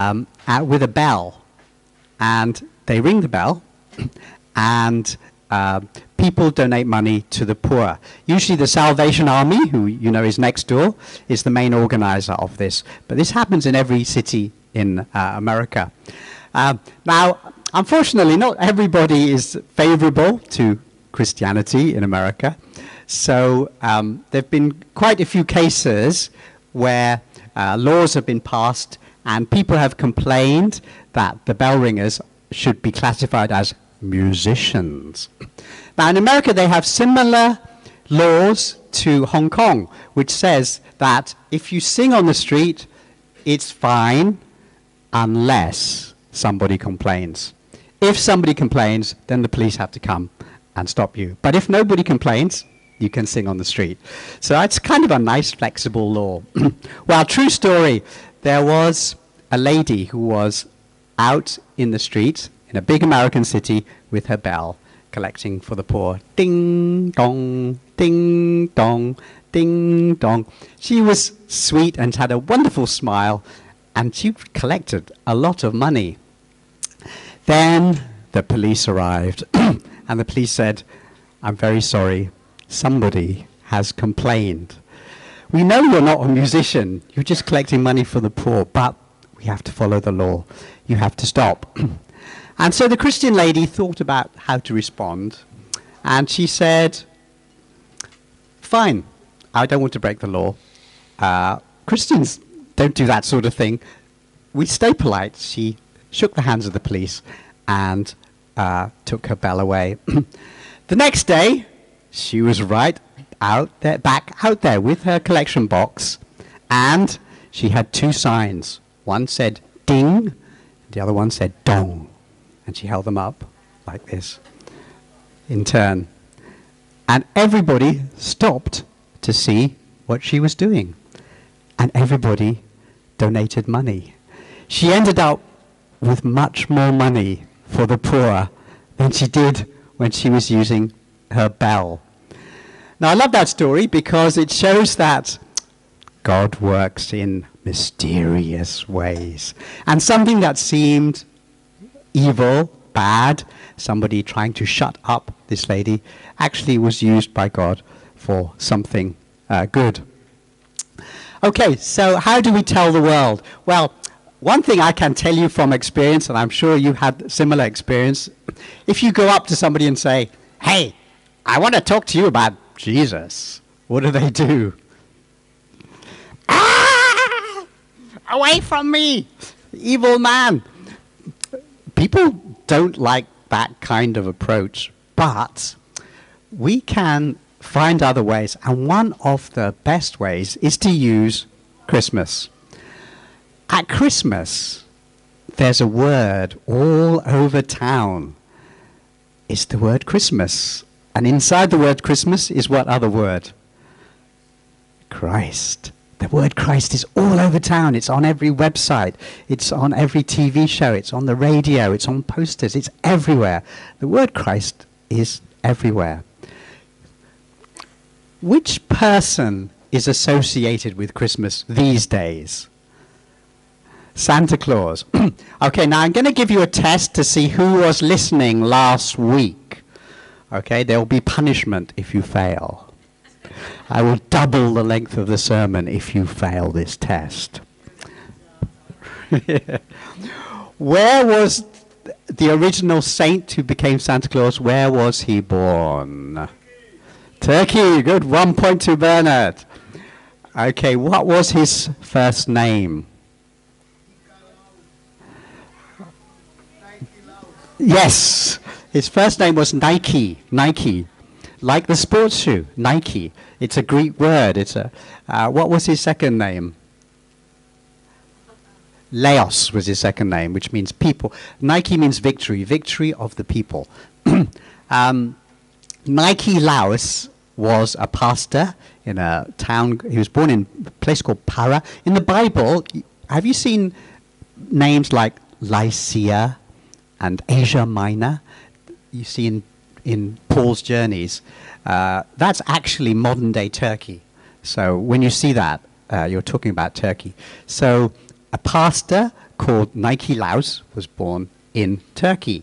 with a bell, and they ring the bell, and people donate money to the poor. Usually the Salvation Army, who you know is next door, is the main organizer of this. But this happens in every city in America. Now, unfortunately, not everybody is favorable to Christianity in America. So there have been quite a few cases where laws have been passed and people have complained that the bell ringers should be classified as musicians. Now, in America, they have similar laws to Hong Kong, which says that if you sing on the street, it's fine unless somebody complains. If somebody complains, then the police have to come and stop you. But if nobody complains, you can sing on the street. So it's kind of a nice, flexible law. Well, true story, there was a lady who was out in the street in a big American city with her bell, collecting for the poor. Ding, dong, ding, dong, ding, dong. She was sweet and had a wonderful smile, and she collected a lot of money. Then the police arrived, and the police said, "I'm very sorry, somebody has complained. We know you're not a musician, you're just collecting money for the poor, but we have to follow the law. You have to stop." And so the Christian lady thought about how to respond, and she said, "Fine, I don't want to break the law. Christians don't do that sort of thing. We stay polite." She shook the hands of the police and took her bell away. The next day, she was right out there, back out there with her collection box, and she had two signs. One said ding, the other one said dong. And she held them up like this in turn. And everybody stopped to see what she was doing. And everybody donated money. She ended up with much more money for the poor than she did when she was using her bell. Now, I love that story because it shows that God works in mysterious ways. And something that seemed evil, bad, somebody trying to shut up this lady, actually was used by God for something good. Okay, so how do we tell the world? Well, one thing I can tell you from experience, and I'm sure you had similar experience, if you go up to somebody and say, "Hey, I want to talk to you about Jesus," what do? "Ah! Away from me, evil man." People don't like that kind of approach, but we can find other ways, and one of the best ways is to use Christmas. At Christmas, there's a word all over town. It's the word Christmas. And inside the word Christmas is what other word? Christ. The word Christ is all over town. It's on every website. It's on every TV show. It's on the radio. It's on posters. It's everywhere. The word Christ is everywhere. Which person is associated with Christmas these days? Santa Claus. Okay, now I'm going to give you a test to see who was listening last week. Okay, there will be punishment if you fail. I will double the length of the sermon if you fail this test. Where was the original saint who became Santa Claus? Where was he born? Turkey. Good. 1 point to Bernard. Okay, what was his first name? Yes, his first name was Nike. Nike. Like the sports shoe, Nike. It's a Greek word. It's a. What was his second name? Laos was his second name, which means people. Nike means victory, victory of the people. Nike Laos was a pastor in a town. He was born in a place called Para. In the Bible, have you seen names like Lycia and Asia Minor? You see in Paul's journeys, that's actually modern-day Turkey. So when you see that, you're talking about Turkey. So a pastor called Nike Laus was born in Turkey.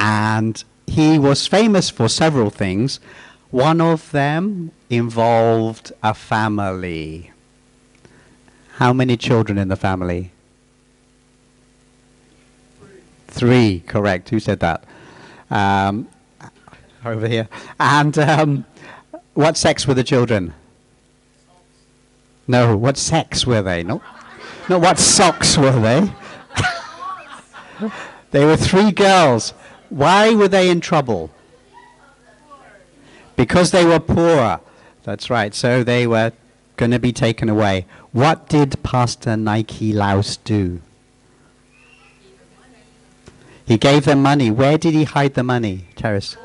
And he was famous for several things. One of them involved a family. How many children in the family? Three, correct. Who said that? Over here. And what sex were the children? No, what sex were they? No, what socks were they? They were three girls. Why were they in trouble? Because they were poor. That's right. So they were going to be taken away. What did Pastor Nike Laus do? He gave them money. Where did he hide the money, Charis?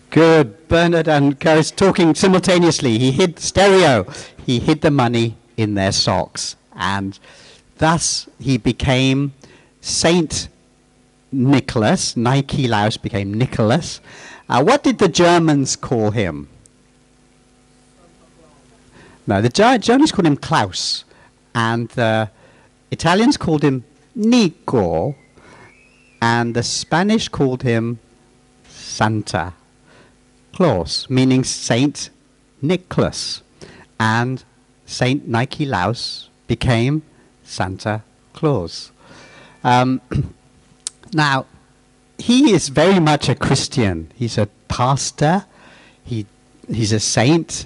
Good. Bernard and Charis talking simultaneously. He hid stereo. He hid the money in their socks. And thus he became Saint Nicholas. Nike Laus became Nicholas. What did the Germans call him? No, the Germans called him Klaus. And the Italians called him Nico. And the Spanish called him Santa Claus, meaning Saint Nicholas. And Saint Nike Laus became Santa Claus. Now, he is very much a Christian. He's a pastor. He's a saint.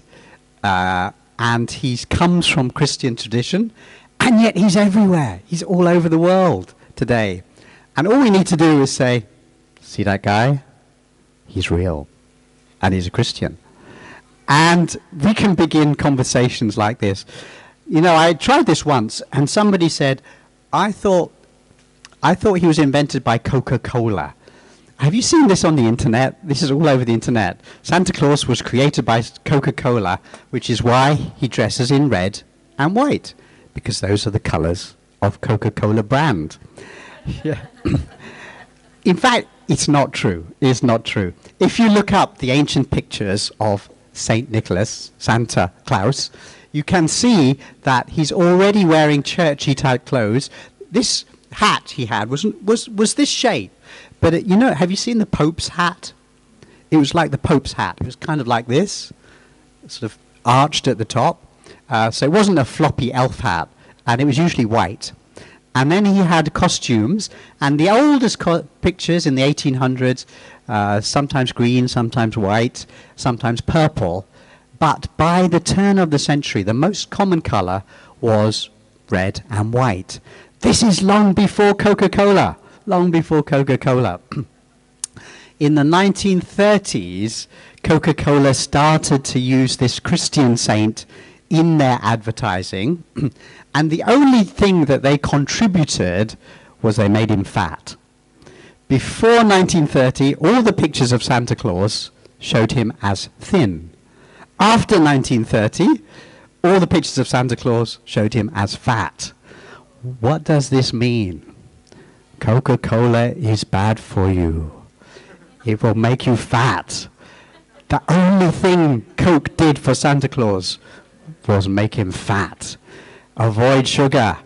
And he comes from Christian tradition. And yet he's everywhere. He's all over the world today. And all we need to do is say, see that guy? He's real. And he's a Christian. And we can begin conversations like this. You know, I tried this once, and somebody said, I thought he was invented by Coca-Cola. Have you seen this on the internet? This is all over the internet. Santa Claus was created by Coca-Cola, which is why he dresses in red and white, because those are the colors of Coca-Cola brand. Yeah. In fact, it's not true. It's not true. If you look up the ancient pictures of Saint Nicholas, Santa Claus, you can see that he's already wearing churchy type clothes. This hat he had was this shape. But you know, have you seen the Pope's hat? It was like the Pope's hat. It was kind of like this, sort of arched at the top. So it wasn't a floppy elf hat, and it was usually white. And then he had costumes, and the oldest pictures in the 1800s, sometimes green, sometimes white, sometimes purple. But by the turn of the century, the most common color was red and white. This is long before Coca-Cola, long before Coca-Cola. In the 1930s, Coca-Cola started to use this Christian saint in their advertising. And the only thing that they contributed was they made him fat. Before 1930, all the pictures of Santa Claus showed him as thin. After 1930, all the pictures of Santa Claus showed him as fat. What does this mean? Coca-Cola is bad for you. It will make you fat. The only thing Coke did for Santa Claus was make him fat. Avoid sugar.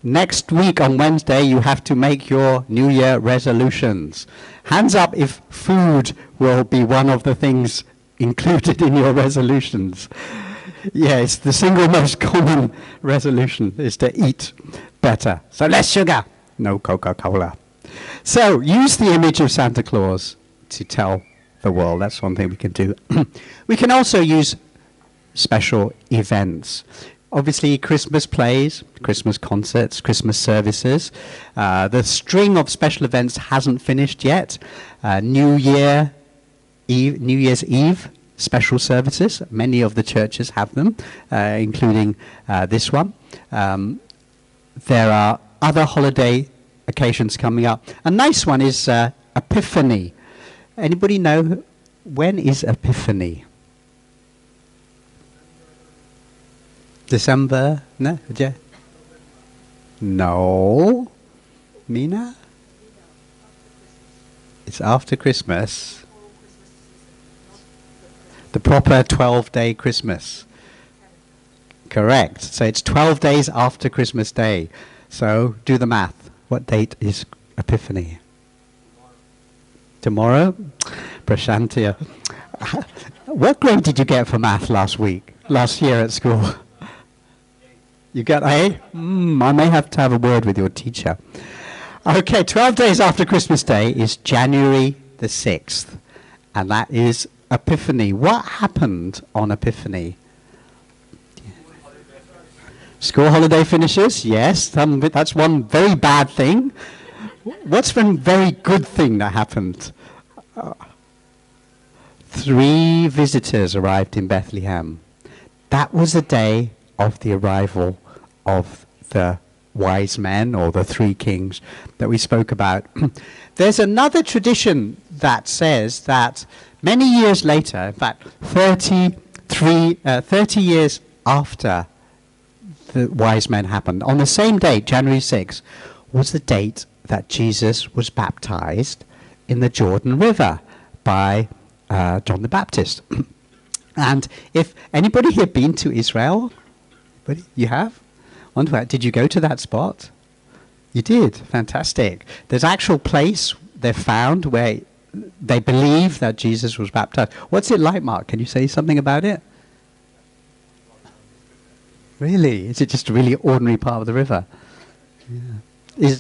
Next week on Wednesday, you have to make your New Year resolutions. Hands up if food will be one of the things included in your resolutions. Yes, the single most common resolution is to eat better. So less sugar, no Coca-Cola. So use the image of Santa Claus to tell the world. That's one thing we can do. We can also use special events. Obviously, Christmas plays, Christmas concerts, Christmas services. The string of special events hasn't finished yet. New Year's Eve special services. Many of the churches have them, including this one. There are other holiday occasions coming up. A nice one is Epiphany. Anybody know when is Epiphany? December? No? No. Mina? It's after Christmas. The proper 12-day Christmas. Correct. So it's 12 days after Christmas Day. So do the math. What date is Epiphany? Tomorrow? Prashantia. What grade did you get for math last year at school? You got A? I may have to have a word with your teacher. Okay, 12 days after Christmas Day is January the 6th. And that is Epiphany. What happened on Epiphany? School holiday finishes? Yes, that's one very bad thing. What's one very good thing that happened? 3 visitors arrived in Bethlehem. That was the day of the arrival of the wise men, or the 3 kings that we spoke about. There's another tradition that says that many years later, in fact 30 years after the wise men happened, on the same date, January 6th, was the date that Jesus was baptized in the Jordan River by John the Baptist. And if anybody here been to Israel? You have? Wonderful. Did you go to that spot? You did. Fantastic. There's actual place they've found where they believe that Jesus was baptized. What's it like, Mark? Can you say something about it? Really? Is it just a really ordinary part of the river? Yeah.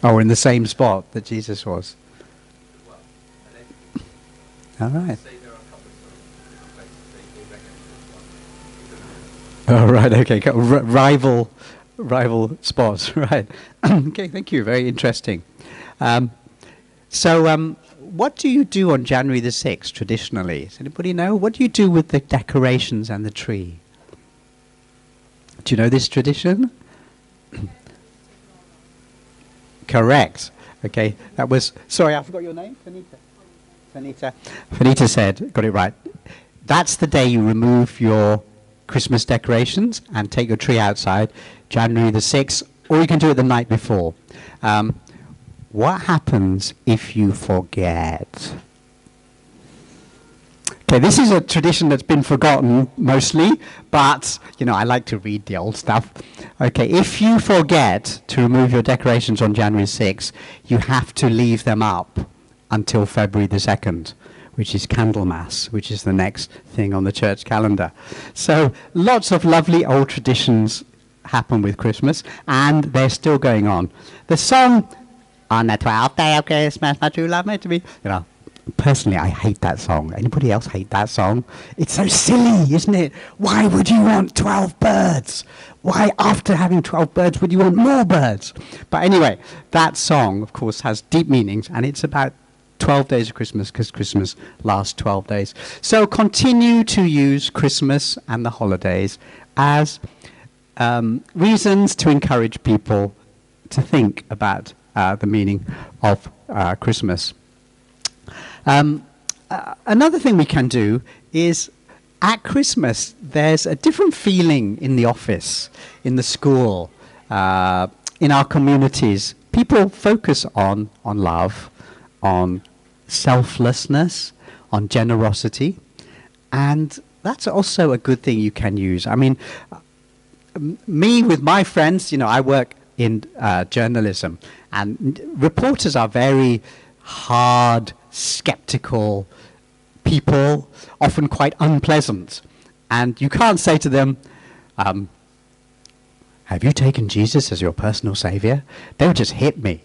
Oh, in the same spot that Jesus was. All right. Oh, right, okay. Rival spots, right. Okay, thank you. Very interesting. So, what do you do on January the 6th, traditionally? Does anybody know? What do you do with the decorations and the tree? Do you know this tradition? Correct. Okay, that was... Sorry, I forgot your name? Fanita said, got it right. That's the day you remove your Christmas decorations and take your tree outside, January the 6th, or you can do it the night before. What happens if you forget? Okay, this is a tradition that's been forgotten mostly, but, I like to read the old stuff. Okay, if you forget to remove your decorations on January 6th, you have to leave them up until February the 2nd, which is Candlemas, which is the next thing on the church calendar. So lots of lovely old traditions happen with Christmas, and they're still going on. The song, "On the 12th day of Christmas, my true love made to be," personally, I hate that song. Anybody else hate that song? It's so silly, isn't it? Why would you want 12 birds? Why, after having 12 birds, would you want more birds? But anyway, that song, of course, has deep meanings, and it's about 12 days of Christmas, because Christmas lasts 12 days. So continue to use Christmas and the holidays as reasons to encourage people to think about the meaning of Christmas. Another thing we can do is, at Christmas, there's a different feeling in the office, in the school, in our communities. People focus on love, on selflessness, on generosity, and that's also a good thing you can use. I mean, me with my friends, I work in journalism, and reporters are very hard, skeptical people, often quite unpleasant, and you can't say to them, have you taken Jesus as your personal savior? They'll just hit me.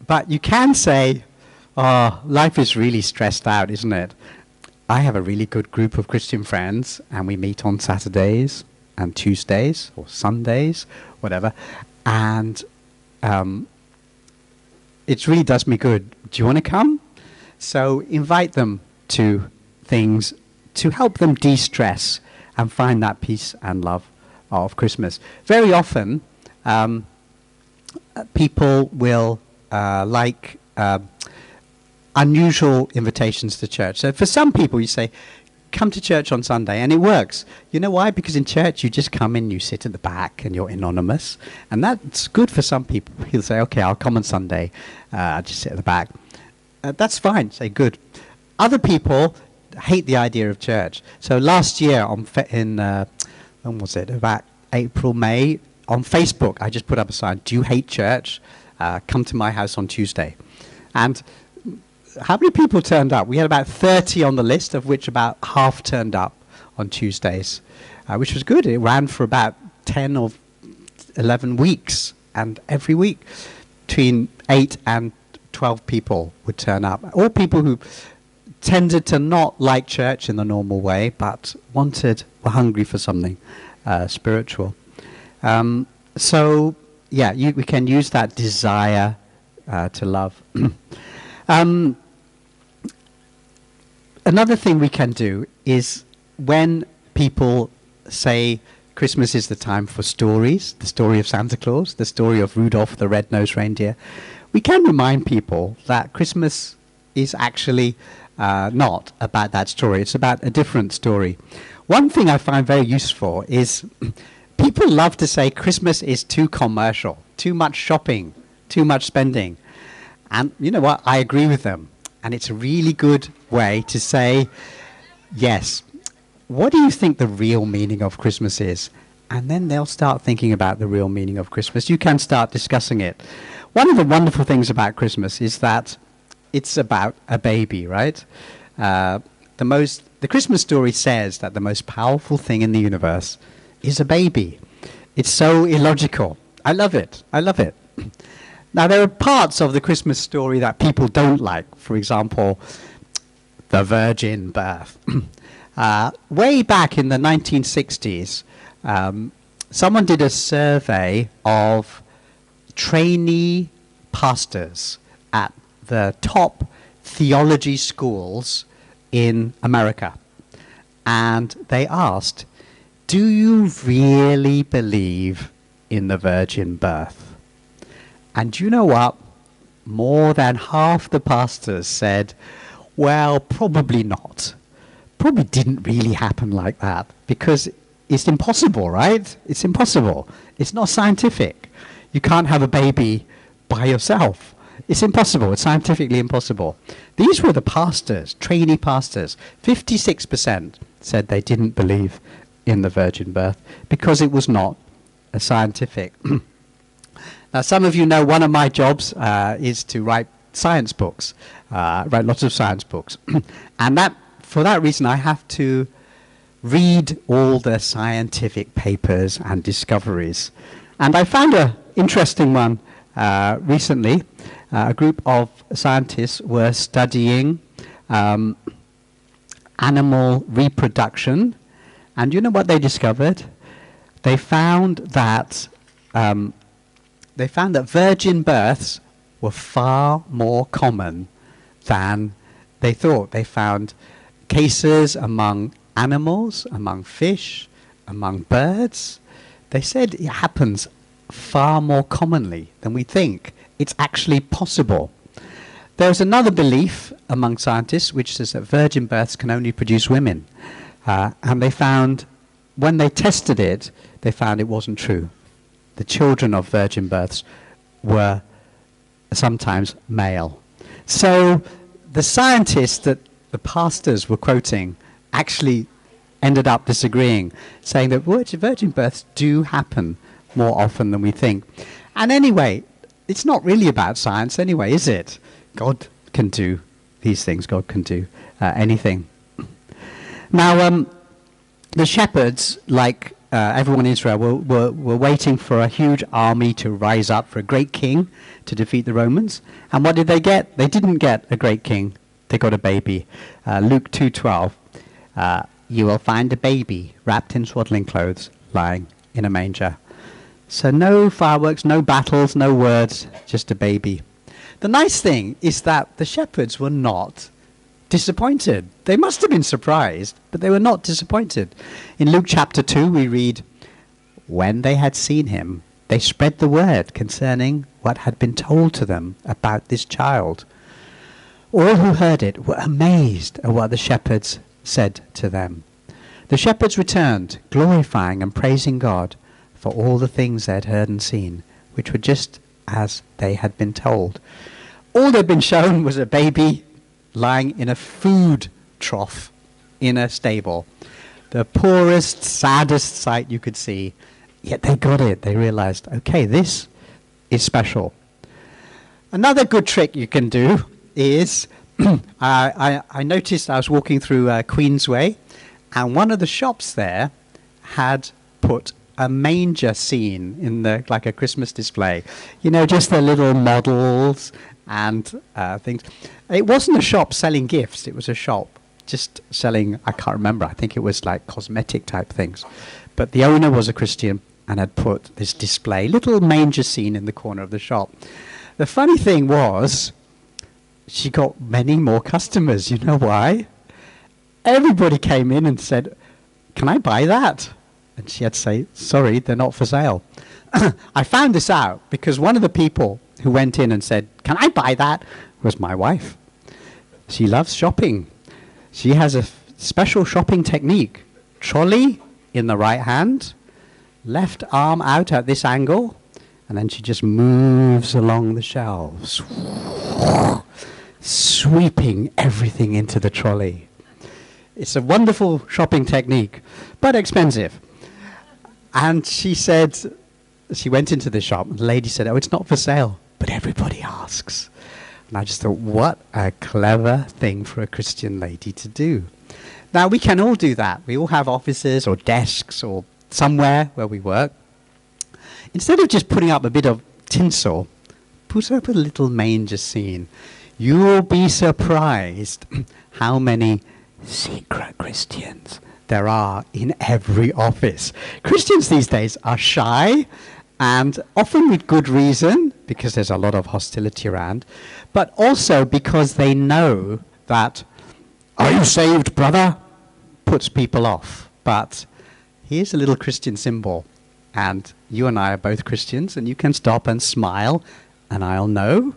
But you can say, oh, life is really stressed out, isn't it? I have a really good group of Christian friends, and we meet on Saturdays and Tuesdays or Sundays, whatever, and it really does me good. Do you want to come? So invite them to things to help them de-stress and find that peace and love of Christmas. Very often, people will like unusual invitations to church. So for some people, you say, come to church on Sunday, and it works. You know why? Because in church, you just come in, you sit at the back, and you're anonymous. And that's good for some people. He'll say, okay, I'll come on Sunday. I'll just sit at the back. That's fine. Say, good. Other people hate the idea of church. So last year, when was it? About April, May, on Facebook, I just put up a sign, "Do you hate church? Come to my house on Tuesday." And how many people turned up? We had about 30 on the list, of which about half turned up on Tuesdays, which was good. It ran for about 10 or 11 weeks, and every week between 8 and 12 people would turn up. All people who tended to not like church in the normal way, but were hungry for something spiritual. So, yeah, we can use that desire to love. Another thing we can do is when people say Christmas is the time for stories, the story of Santa Claus, the story of Rudolph the Red-Nosed Reindeer, we can remind people that Christmas is actually not about that story. It's about a different story. One thing I find very useful is people love to say Christmas is too commercial, too much shopping, too much spending. And you know what? I agree with them. And it's a really good way to say, yes, what do you think the real meaning of Christmas is? And then they'll start thinking about the real meaning of Christmas. You can start discussing it. One of the wonderful things about Christmas is that it's about a baby, right? The Christmas story says that the most powerful thing in the universe is a baby. It's so illogical. I love it. I love it. Now, there are parts of the Christmas story that people don't like. For example, the virgin birth. Way back in the 1960s, someone did a survey of trainee pastors at the top theology schools in America. And they asked, do you really believe in the virgin birth? And you know what? More than half the pastors said, well, probably not. Probably didn't really happen like that, because it's impossible, right? It's impossible. It's not scientific. You can't have a baby by yourself. It's impossible. It's scientifically impossible. These were the pastors, trainee pastors. 56% said they didn't believe in the virgin birth because it was not a scientific. Now, some of you know one of my jobs is to write science books, write lots of science books. And for that reason, I have to read all the scientific papers and discoveries. And I found an interesting one recently. A group of scientists were studying animal reproduction. And you know what they discovered? They found that virgin births were far more common than they thought. They found cases among animals, among fish, among birds. They said it happens far more commonly than we think. It's actually possible. There's another belief among scientists which says that virgin births can only produce women. And they found, when they tested it, they found it wasn't true. The children of virgin births were sometimes male. So the scientists that the pastors were quoting actually ended up disagreeing, saying that virgin births do happen more often than we think. And anyway, it's not really about science anyway, is it? God can do these things. God can do anything. Now, the shepherds, like everyone in Israel, were waiting for a huge army to rise up, for a great king to defeat the Romans. And what did they get? They didn't get a great king. They got a baby. Luke 2:12, you will find a baby wrapped in swaddling clothes lying in a manger. So no fireworks, no battles, no words, just a baby. The nice thing is that the shepherds were not disappointed. They must have been surprised, but they were not disappointed. In Luke chapter 2, we read, when they had seen him, they spread the word concerning what had been told to them about this child. All who heard it were amazed at what the shepherds said to them. The shepherds returned, glorifying and praising God for all the things they had heard and seen, which were just as they had been told. All they'd been shown was a baby lying in a food trough in a stable. The poorest, saddest sight you could see. Yet they got it. They realized, okay, this is special. Another good trick you can do is, I noticed I was walking through Queensway, and one of the shops there had put a manger scene in like a Christmas display. You know, just the little models and things. It wasn't a shop selling gifts. It was a shop just selling, I can't remember, I think it was like cosmetic type things. But the owner was a Christian and had put this display, little manger scene in the corner of the shop. The funny thing was, she got many more customers. You know why? Everybody came in and said, "Can I buy that?" And she had to say, "Sorry, they're not for sale." I found this out because one of the people who went in and said, "Can I buy that?" was my wife. She loves shopping. She has a special shopping technique. Trolley in the right hand, left arm out at this angle, and then she just moves along the shelves, sweeping everything into the trolley. It's a wonderful shopping technique, but expensive. And she said, she went into the shop, and the lady said, "Oh, it's not for sale," but everybody asks. And I just thought, what a clever thing for a Christian lady to do. Now, we can all do that. We all have offices or desks or somewhere where we work. Instead of just putting up a bit of tinsel, put up a little manger scene. You'll be surprised how many secret Christians there are in every office. Christians these days are shy, and often with good reason, because there's a lot of hostility around, but also because they know that, "Are you saved, brother?" puts people off. But here's a little Christian symbol, and you and I are both Christians, and you can stop and smile, and I'll know.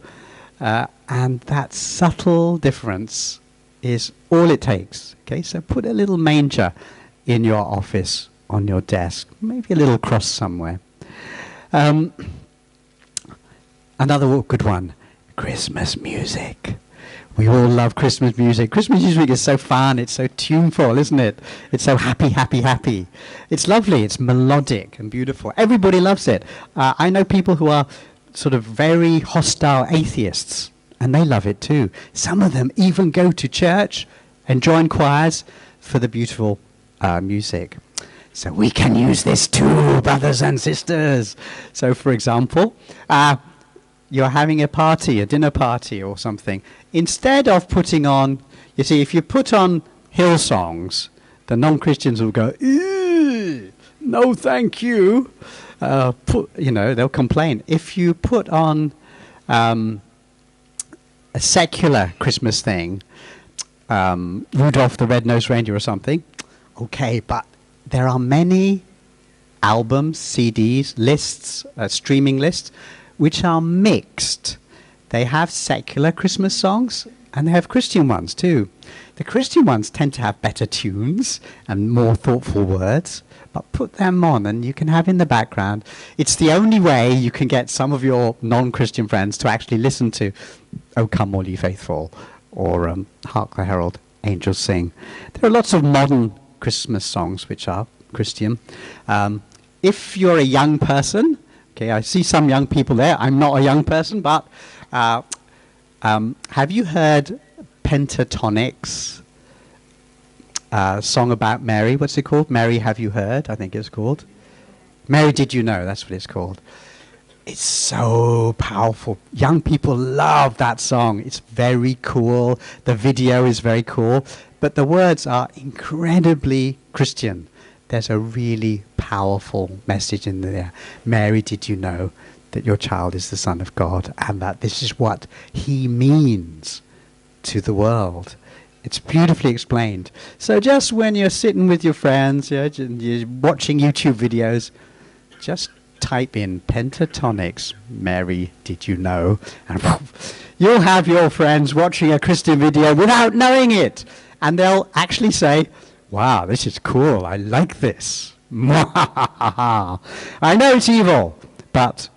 And that subtle difference is all it takes. Okay, so put a little manger in your office, on your desk, maybe a little cross somewhere. Another good one, Christmas music. We all love Christmas music. Christmas music is so fun, it's so tuneful, isn't it? It's so happy, happy, happy. It's lovely, it's melodic and beautiful. Everybody loves it. I know people who are sort of very hostile atheists, and they love it too. Some of them even go to church and join choirs for the beautiful music. So we can use this too, brothers and sisters. So for example, you're having a party, a dinner party or something. Instead of putting on, you see, if you put on Hillsongs, the non-Christians will go, "Ew, no thank you." They'll complain. If you put on a secular Christmas thing, Rudolph the Red-Nosed Reindeer or something, okay, but there are many albums, CDs, lists, streaming lists, which are mixed. They have secular Christmas songs, and they have Christian ones too. The Christian ones tend to have better tunes and more thoughtful words, but put them on and you can have in the background. It's the only way you can get some of your non-Christian friends to actually listen to "O Come All Ye Faithful" or "Hark the Herald Angels Sing." There are lots of modern Christmas songs which are Christian. If you're a young person, okay, I see some young people there. I'm not a young person, but have you heard Pentatonic's song about Mary? What's it called? "Mary, Have You Heard?" I think it's called. "Mary, Did You Know?" That's what it's called. It's so powerful. Young people love that song. It's very cool. The video is very cool. But the words are incredibly Christian. There's a really powerful message in there. "Mary, did you know that your child is the Son of God, and that this is what he means to the world?" It's beautifully explained. So just when you're sitting with your friends, you're watching YouTube videos, just type in Pentatonic's "Mary, Did You Know?" and you'll have your friends watching a Christian video without knowing it. And they'll actually say, "Wow, this is cool. I like this." I know it's evil, but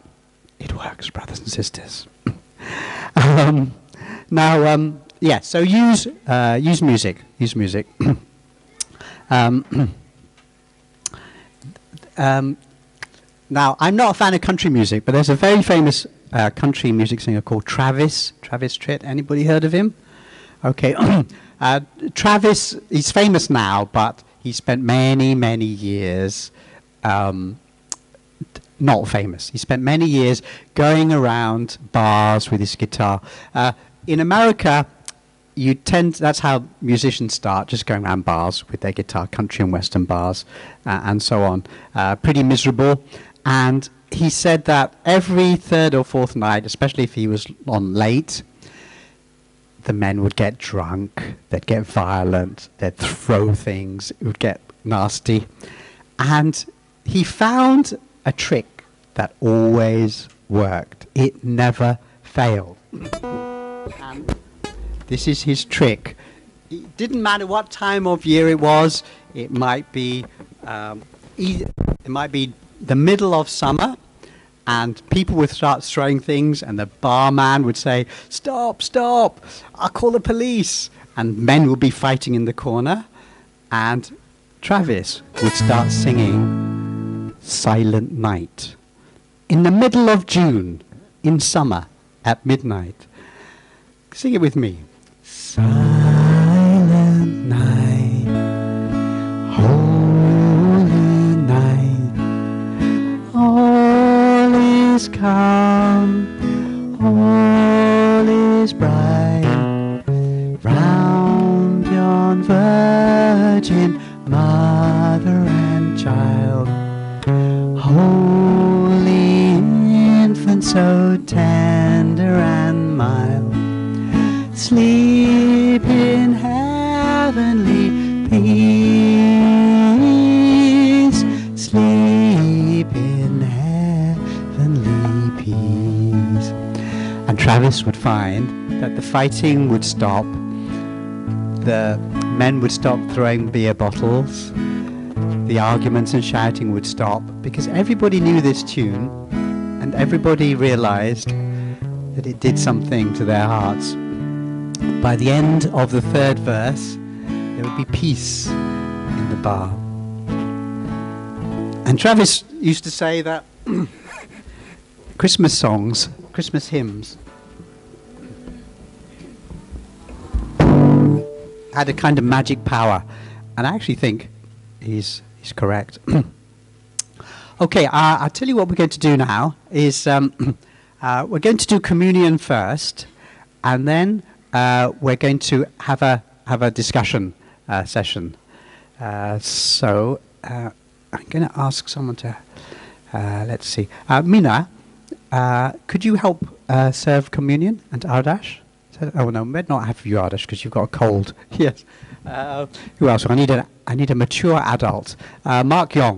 it works, brothers and sisters. Now, yeah, so use music. Use music. um, now, I'm not a fan of country music, but there's a very famous country music singer called Travis Tritt. Anybody heard of him? Okay. Travis, he's famous now, but he spent many, many years not famous. He spent many years going around bars with his guitar. In America, that's how musicians start, just going around bars with their guitar, country and western bars, and so on. Pretty miserable. And he said that every third or fourth night, especially if he was on late, the men would get drunk, they'd get violent, they'd throw things, it would get nasty. And he found a trick that always worked. It never failed. And this is his trick. It didn't matter what time of year it was. It might be the middle of summer, and people would start throwing things, and the barman would say, "Stop, stop, I'll call the police." And men would be fighting in the corner, and Travis would start singing Silent Night. In the middle of June, in summer, at midnight. Sing it with me. Silent night, holy night, all is calm, all is bright, round yon virgin mother and child, holy infant so tender and mild, sleep in heavenly peace, sleep in heavenly peace. And Travis would find that the fighting would stop, the men would stop throwing beer bottles, the arguments and shouting would stop, because everybody knew this tune, and everybody realized that it did something to their hearts. By the end of the third verse, there would be peace in the bar. And Travis used to say that Christmas songs, Christmas hymns, had a kind of magic power. And I actually think he's correct. Okay, I'll tell you what we're going to do now is we're going to do communion first, and then we're going to have a discussion session. So I'm going to ask someone to let's see. Mina, could you help serve communion and Ardash? Oh no, we'd not have you Ardash because you've got a cold. Yes. Who else? I need a mature adult. Mark Young.